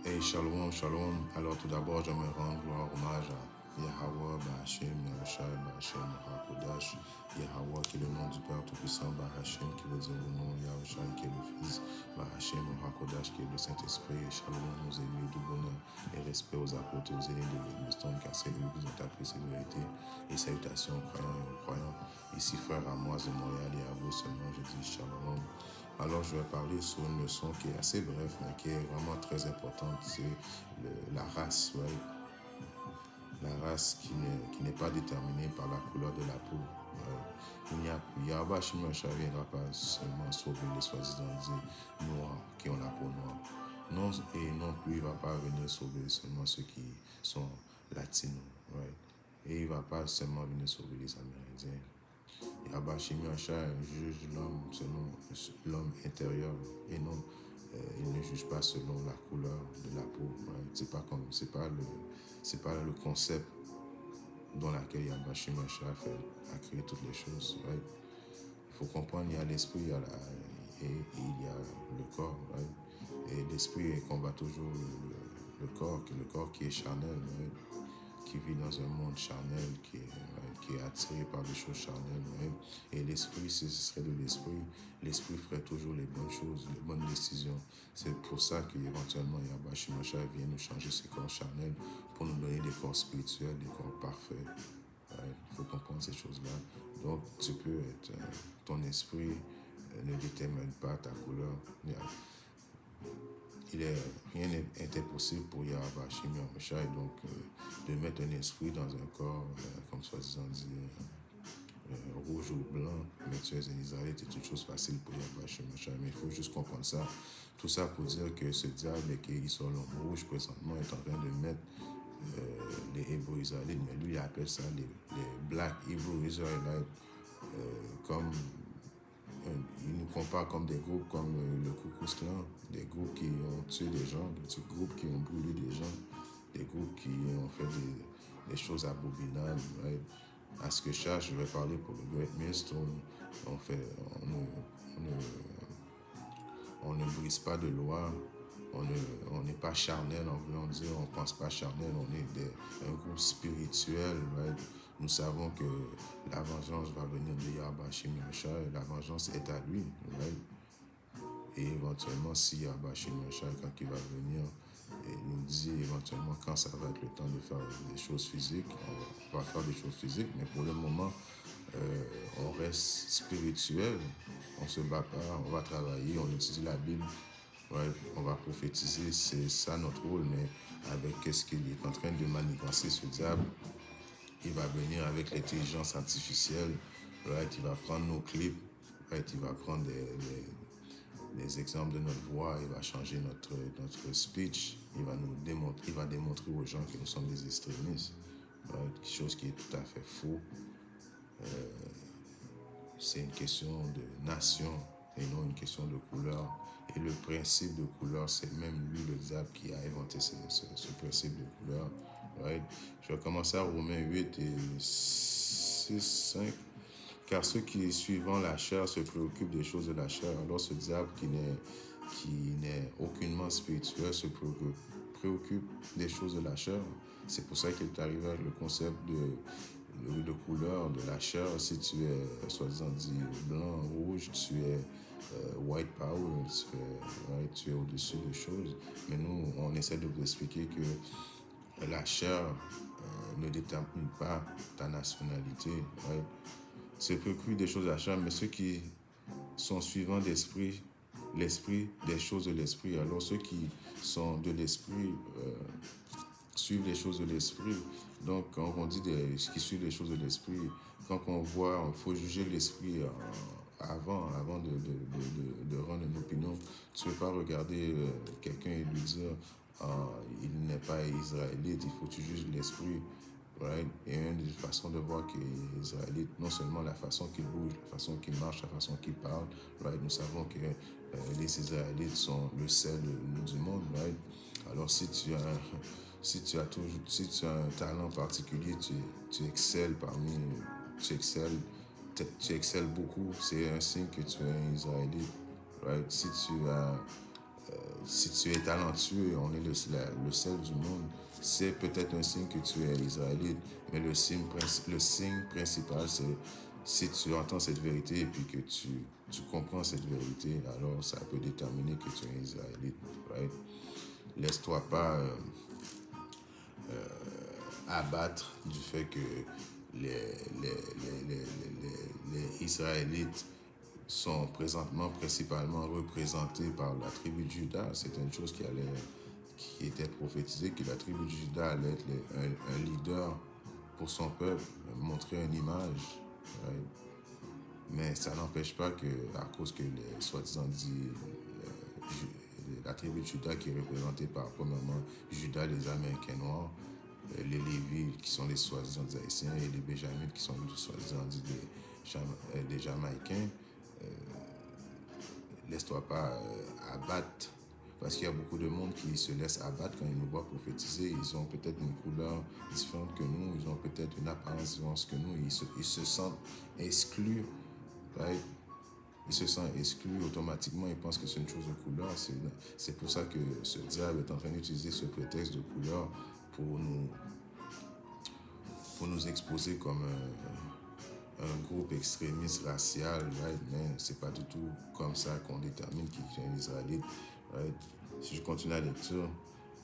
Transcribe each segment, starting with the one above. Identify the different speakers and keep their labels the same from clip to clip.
Speaker 1: Hey, shalom, shalom. Alors tout d'abord, je me rends gloire, hommage à Yahweh, Bahashem, Yahushai, Bahashem, Hakodash, Yahweh qui est le nom du Père Tout-Puissant, Bahashem qui veut dire le nom, Yahushai qui est le Fils, Bahashem, Hakodash qui est le Saint-Esprit, et shalom aux élus, du bonheur et respect aux apôtres, aux élus de Redmeston, car c'est eux qui ont appris ces vérités, et salutations aux croyants et aux croyants. Ici, frère à moi de Montréal et à vous seulement, je dis shalom. Alors, je vais parler sur une leçon qui est assez brève, mais qui est vraiment très importante. C'est la race, right? La race qui n'est pas déterminée par la couleur de la peau. Yahweh Shimon ne viendra pas seulement sauver les soi-disant noirs qui ont la peau noire. Non, et non plus, il ne va pas venir sauver seulement ceux qui sont latinos, right? Et il ne va pas seulement venir sauver les Amérindiens. Yahweh Shimon juge l'homme selon l'homme intérieur et non, il ne juge pas selon la couleur de la peau. Right? C'est pas le concept dans lequel Yahweh Shimon a créé toutes les choses. Right? Il faut comprendre, il y a l'esprit et il y a le corps. Right? Et l'esprit combat toujours le corps qui est charnel. Right? Qui vit dans un monde charnel, qui est attiré par des choses charnelles. Right? Et l'esprit, si ce serait de l'esprit ferait toujours les bonnes choses, les bonnes décisions. C'est pour ça qu'éventuellement, Yahweh Shimosha vient nous changer ces corps charnels pour nous donner des corps spirituels, des corps parfaits. Right? Il faut comprendre ces choses-là. Donc, tu peux être, ton esprit ne détermine pas ta couleur. Rien n'est impossible pour Yahweh Shimon Meshach, donc de mettre un esprit dans un corps, comme soi-disant dit, rouge ou blanc, mais tu es un Israélite, c'est une chose facile pour Yahweh Shimon Meshach. Mais il faut juste comprendre ça. Tout ça pour dire que ce diable qui est sur l'homme rouge présentement est en train de mettre les Hébreux Israélites, mais lui il appelle ça les Black Hebrew Israelites, comme il nous compare comme des groupes comme le Ku Klux Klan, des groupes qui ont tué des gens, des groupes qui ont brûlé des gens, des groupes qui ont fait des choses abominables. Right? À ce que je cherche, je vais parler pour le Great Millstone. On ne brise pas de loi, on n'est pas charnel en voulant dire, on ne pense pas charnel, on est un groupe spirituel. Right? Nous savons que la vengeance va venir de Yahweh Shimon, la vengeance est à lui. Right? Et éventuellement, si Yahweh Shimon, quand il va venir, et nous dit éventuellement quand ça va être le temps de faire des choses physiques, on va faire des choses physiques, mais pour le moment, on reste spirituel, on se bat pas, on va travailler, on étudie la Bible, ouais, on va prophétiser, c'est ça notre rôle, mais avec ce qu'il est en train de manigancer ce diable, il va venir avec l'intelligence artificielle, right, il va prendre nos clips, right, il va prendre des exemples de notre voix, il va changer notre speech, il va démontrer aux gens que nous sommes des extrémistes, right, quelque chose qui est tout à fait faux. C'est une question de nation et non une question de couleur. Et le principe de couleur, c'est même lui, le diable, qui a inventé ce principe de couleur. Right? Je vais commencer à Romains 8 et 6, 5. Car ceux qui, suivant la chair, se préoccupent des choses de la chair, alors ce diable qui n'est aucunement spirituel se préoccupe des choses de la chair. C'est pour ça qu'il est arrivé avec le concept de couleur de la chair. Si tu es, soi-disant dit, blanc, rouge, tu es white power, tu es au-dessus des choses. Mais nous, on essaie de vous expliquer que la chair ne détermine pas ta nationalité. Right? Se préoccupent des choses de la chair, mais ceux qui sont suivants d'esprit, l'esprit, des choses de l'esprit. Alors ceux qui sont de l'esprit suivent les choses de l'esprit. Donc quand on dit qui suivent les choses de l'esprit, quand on voit, il faut juger l'esprit avant de rendre une opinion. Tu ne peux pas regarder quelqu'un et lui dire il n'est pas israélite, il faut que tu juges l'esprit. Right? Et une des façons de voir qu'il est israélite, non seulement la façon qu'il bouge, la façon qu'il marche, la façon qu'il parle. Right? Nous savons que les Israélites sont le sel du monde. Right? Alors si tu as un talent particulier, tu excelles tu excelles beaucoup, c'est un signe que tu es un Israélite. Right? Si tu as si tu es talentueux, on est le sel du monde, c'est peut-être un signe que tu es israélite, mais le signe principal, c'est si tu entends cette vérité et puis que tu comprends cette vérité, alors ça peut déterminer que tu es israélite. Right? Laisse-toi pas abattre du fait que les, les Israélites sont présentement principalement représentés par la tribu de Juda. C'est une chose qui était prophétisée, que la tribu de Juda allait être un leader pour son peuple, montrer une image. Right? Mais ça n'empêche pas que, à cause que les soi-disant dit la tribu de Juda qui est représentée par, premièrement, Juda, les Américains noirs, les Lévis qui sont les soi-disant Haïtiens et les Béjamites qui sont les soi-disant des Jamaïcains, laisse-toi pas abattre. Parce qu'il y a beaucoup de monde qui se laisse abattre quand ils nous voient prophétiser. Ils ont peut-être une couleur différente que nous, ils ont peut-être une apparence différente que nous. Ils se sentent exclus. Right? Ils se sentent exclus automatiquement. Ils pensent que c'est une chose de couleur. C'est pour ça que ce diable est en train d'utiliser ce prétexte de couleur pour nous exposer comme un groupe extrémiste racial, right? Mais c'est pas du tout comme ça qu'on détermine qui est un Israélite. Right? Si je continue la lecture,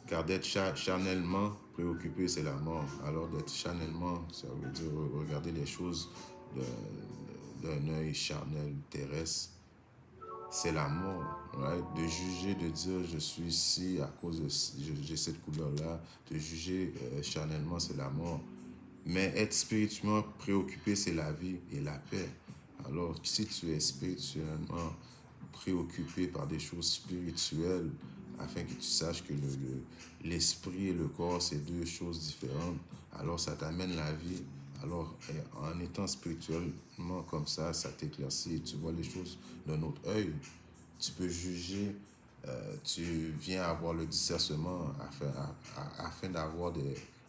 Speaker 1: car d'être charnellement préoccupé, c'est la mort. Alors d'être charnellement, ça veut dire regarder les choses d'un œil charnel terrestre, c'est la mort. Right? De juger, de dire je suis ici à cause de j'ai cette couleur-là, de juger charnellement, c'est la mort. Mais être spirituellement préoccupé, c'est la vie et la paix. Alors, si tu es spirituellement préoccupé par des choses spirituelles, afin que tu saches que l'esprit et le corps, c'est deux choses différentes, alors ça t'amène la vie. Alors, en étant spirituellement comme ça t'éclaircit et tu vois les choses d'un autre œil. Tu peux juger, tu viens avoir le discernement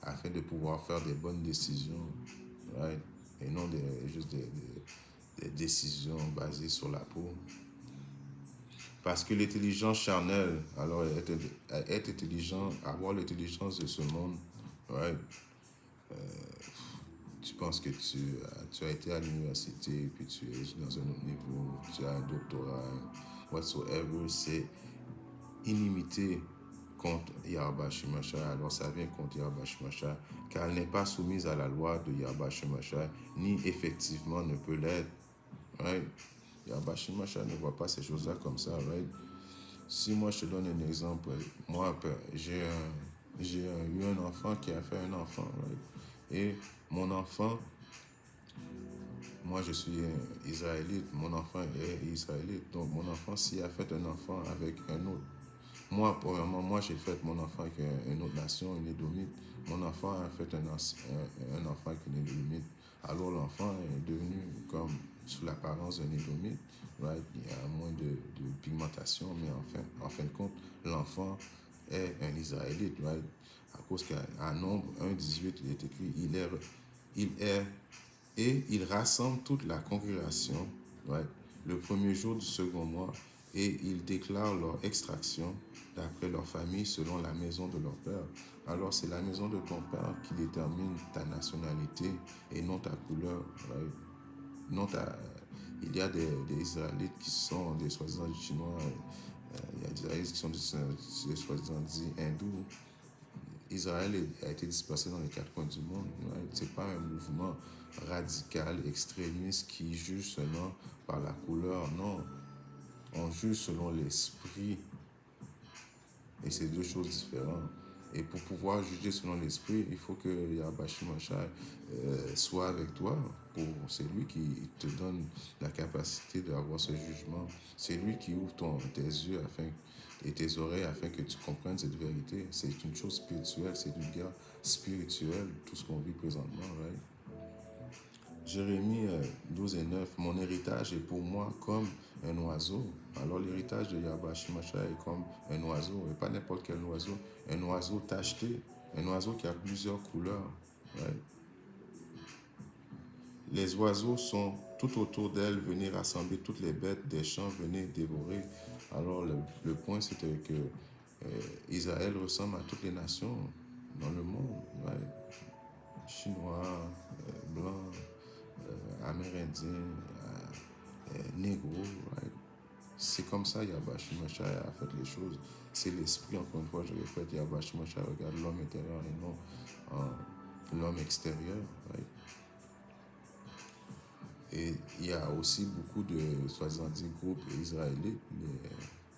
Speaker 1: afin de pouvoir faire des bonnes décisions, right? Et non juste des décisions basées sur la peau. Parce que l'intelligence charnelle, alors être intelligent, avoir l'intelligence de ce monde, right? Tu penses que tu as été à l'université, puis tu es dans un autre niveau, tu as un doctorat, whatsoever, c'est illimité contre Yahweh Shemashah. Alors ça vient contre Yahweh Shemashah, car elle n'est pas soumise à la loi de Yahweh Shemashah, ni effectivement ne peut l'être. Right? Yahweh Shemashah ne voit pas ces choses-là comme ça. Right? Si moi je te donne un exemple, moi j'ai eu un enfant qui a fait un enfant. Right? Et mon enfant, moi je suis israélite, mon enfant est israélite. Donc mon enfant, s'il a fait un enfant avec un autre, moi, premièrement, moi j'ai fait mon enfant avec une autre nation, une édomite. Mon enfant a fait un enfant avec une édomite. Alors l'enfant est devenu comme sous l'apparence d'un édomite. Right? Il y a moins de pigmentation, mais en fin de compte, l'enfant est un israélite. Right? À cause qu'à Nombre 1,18, il est écrit, il est et il rassemble toute la congrégation, right, le premier jour du second mois, et il déclare leur extraction d'après leur famille selon la maison de leur père. Alors c'est la maison de ton père qui détermine ta nationalité et non ta couleur. Right? Non il y a des Israélites qui sont des soi-disant chinois, il y a des Israélites qui sont des soi-disant dits hindous. Israël a été dispersé dans les quatre coins du monde. Right? Ce n'est pas un mouvement radical, extrémiste qui juge seulement par la couleur. Non, on juge selon l'esprit. Et c'est deux choses différentes. Et pour pouvoir juger selon l'esprit, il faut que Yahweh Shemashah soit avec toi. C'est lui qui te donne la capacité d'avoir ce jugement. C'est lui qui ouvre tes yeux et tes oreilles afin que tu comprennes cette vérité. C'est une chose spirituelle, c'est une guerre spirituelle, tout ce qu'on vit présentement. Right? Jérémie 12 et 9, mon héritage est pour moi comme un oiseau. Alors l'héritage de Yahweh Shemashah est comme un oiseau, et pas n'importe quel oiseau, un oiseau tacheté, un oiseau qui a plusieurs couleurs. Right? Les oiseaux sont tout autour d'elle, venez rassembler toutes les bêtes des champs, venez dévorer. Alors le point c'était que Israël ressemble à toutes les nations dans le monde, right? Chinois, blancs, amérindiens, négros, right? C'est comme ça Yahweh Shemashai a fait les choses. C'est l'esprit, encore une fois, je répète, Yahweh Shemashai regarde l'homme intérieur et non l'homme extérieur, right? Et il y a aussi beaucoup de, soi-disant, groupes israélites,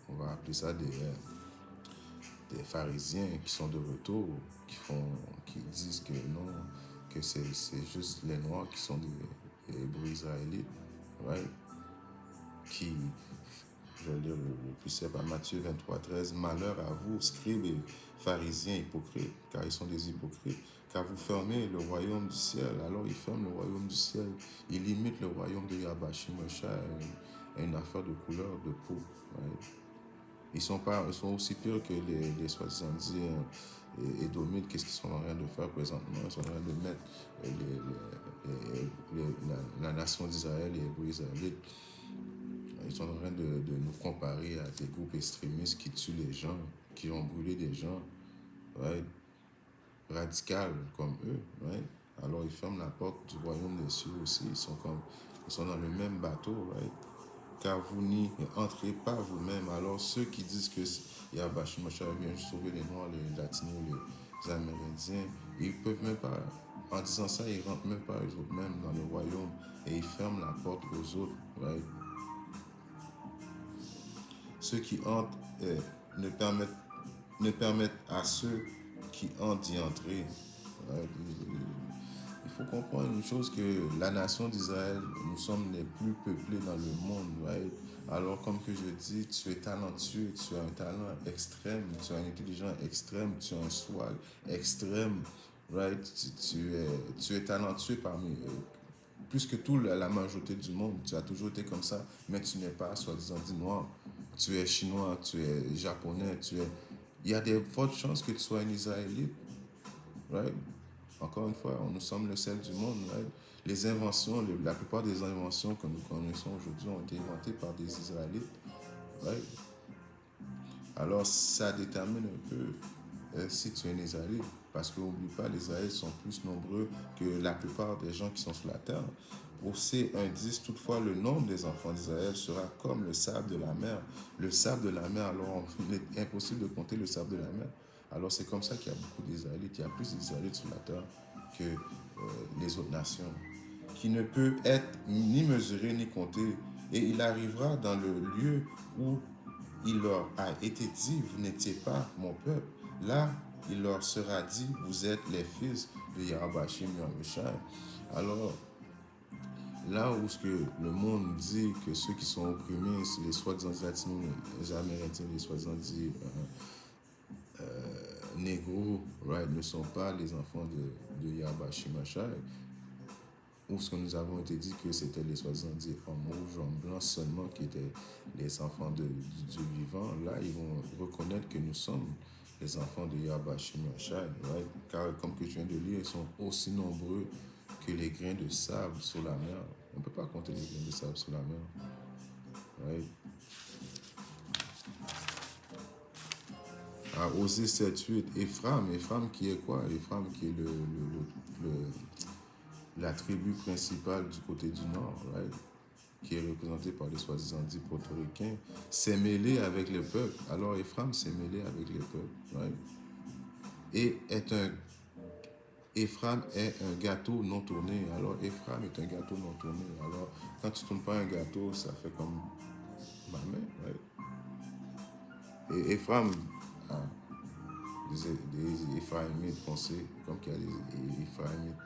Speaker 1: on va appeler ça des pharisiens qui sont de retour, qui disent que non, que c'est juste les noirs qui sont des hébreux israélites, right? Qui, je vais lire le plus simple à Matthieu 23, 13, malheur à vous, scribes et pharisiens hypocrites, car ils sont des hypocrites, car vous fermez le royaume du ciel. Alors ils ferment le royaume du ciel, ils limitent le royaume de Yahweh Shemashai à une affaire de couleur de peau, right? Ils sont aussi pires que les soi-disant édomites. Qu'est-ce qu'ils sont en train de faire présentement? Ils sont en train de mettre la nation d'Israël, les hébreux israélites. Ils sont en train de nous comparer à des groupes extrémistes qui tuent les gens, qui ont brûlé des gens, right? Radicales comme eux, right? Alors ils ferment la porte du royaume des cieux aussi. Ils sont dans le même bateau, right? Car vous n'y entrez pas vous-même. Alors ceux qui disent que Yahweh Shemashai vient sauver les Noirs, les Latinos, les Amérindiens, ils peuvent même pas, en disant ça, ils rentrent même pas eux-mêmes dans le royaume et ils ferment la porte aux autres, right? Ceux qui entrent ne permettent à ceux qui entrent d'y entrer. Right? Il faut comprendre une chose, que la nation d'Israël, nous sommes les plus peuplés dans le monde, right? Alors, comme que je dis, tu es talentueux, tu as un talent extrême, tu as une intelligence extrême, tu as un swag extrême, right? Tu es talentueux parmi plus que tout la majorité du monde. Tu as toujours été comme ça, mais tu n'es pas, soi-disant, dit noir. Tu es chinois, tu es japonais, il y a des fortes chances que tu sois un Israélite, right? Encore une fois, nous sommes le sel du monde, right? Les inventions, la plupart des inventions que nous connaissons aujourd'hui ont été inventées par des Israélites, right? Alors, ça détermine un peu si tu es un Israélite. Parce que n'oublie pas, les Israélites sont plus nombreux que la plupart des gens qui sont sur la terre. Au C1:10, toutefois, le nombre des enfants d'Israël sera comme le sable de la mer. Le sable de la mer, alors il est impossible de compter le sable de la mer. Alors c'est comme ça qu'il y a beaucoup d'Israélites. Il y a plus d'Israélites sur la terre que les autres nations, qui ne peut être ni mesuré ni compté. Et il arrivera dans le lieu où il leur a été dit, vous n'étiez pas mon peuple. Là, il leur sera dit, vous êtes les fils de Yahweh Shemashai. Alors, là où ce que le monde dit que ceux qui sont opprimés, c'est les soi-disant latinos, les amérindiens, les soi-disant négros, right, ne sont pas les enfants de Yahweh Shemashai, ou ce que nous avons été dit que c'était les soi-disant hommes rouges, hommes blancs seulement qui étaient les enfants du Dieu vivant. Là, ils vont reconnaître que nous sommes les enfants de Yahweh Shemashai, right? Car comme que je viens de lire, ils sont aussi nombreux que les grains de sable sur la mer. On ne peut pas compter les grains de sable sur la mer, right? À Osée 7:8, Ephraim qui est quoi? Ephraim qui est la tribu principale du côté du nord, right? Qui est représentée par les soi-disant dits portoricains, s'est mêlé avec le peuple. Alors Ephraim s'est mêlé avec le peuple, right? Et Ephraim est un gâteau non tourné. Alors Ephraim est un gâteau non tourné. Alors quand tu ne tournes pas un gâteau, ça fait comme ma main, right? Et Ephraim a des Ephraimites foncés, comme qu'il y a des Ephraimites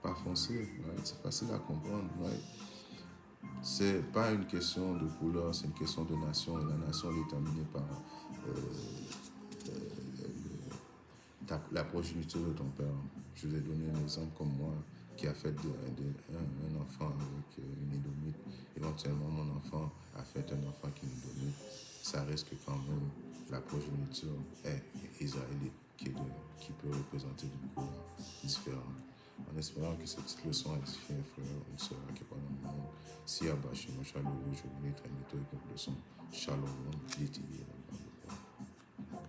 Speaker 1: pas foncés, right? C'est facile à comprendre, right? C'est pas une question de couleur, c'est une question de nation. Et la nation est déterminée par la progéniture de ton père. Je vous ai donné un exemple comme moi, qui a fait un enfant avec une édomite. Éventuellement, mon enfant a fait un enfant qui est une édomite. Ça reste que quand même, la progéniture est israélite, qui peut représenter une couleur différente. En espérant que cette petite leçon a édifié un frère, une soeur qui est pas dans le monde. Si à bas chez moi, chaleureux, je vous mets très bientôt avec une leçon. Shalom, DTV.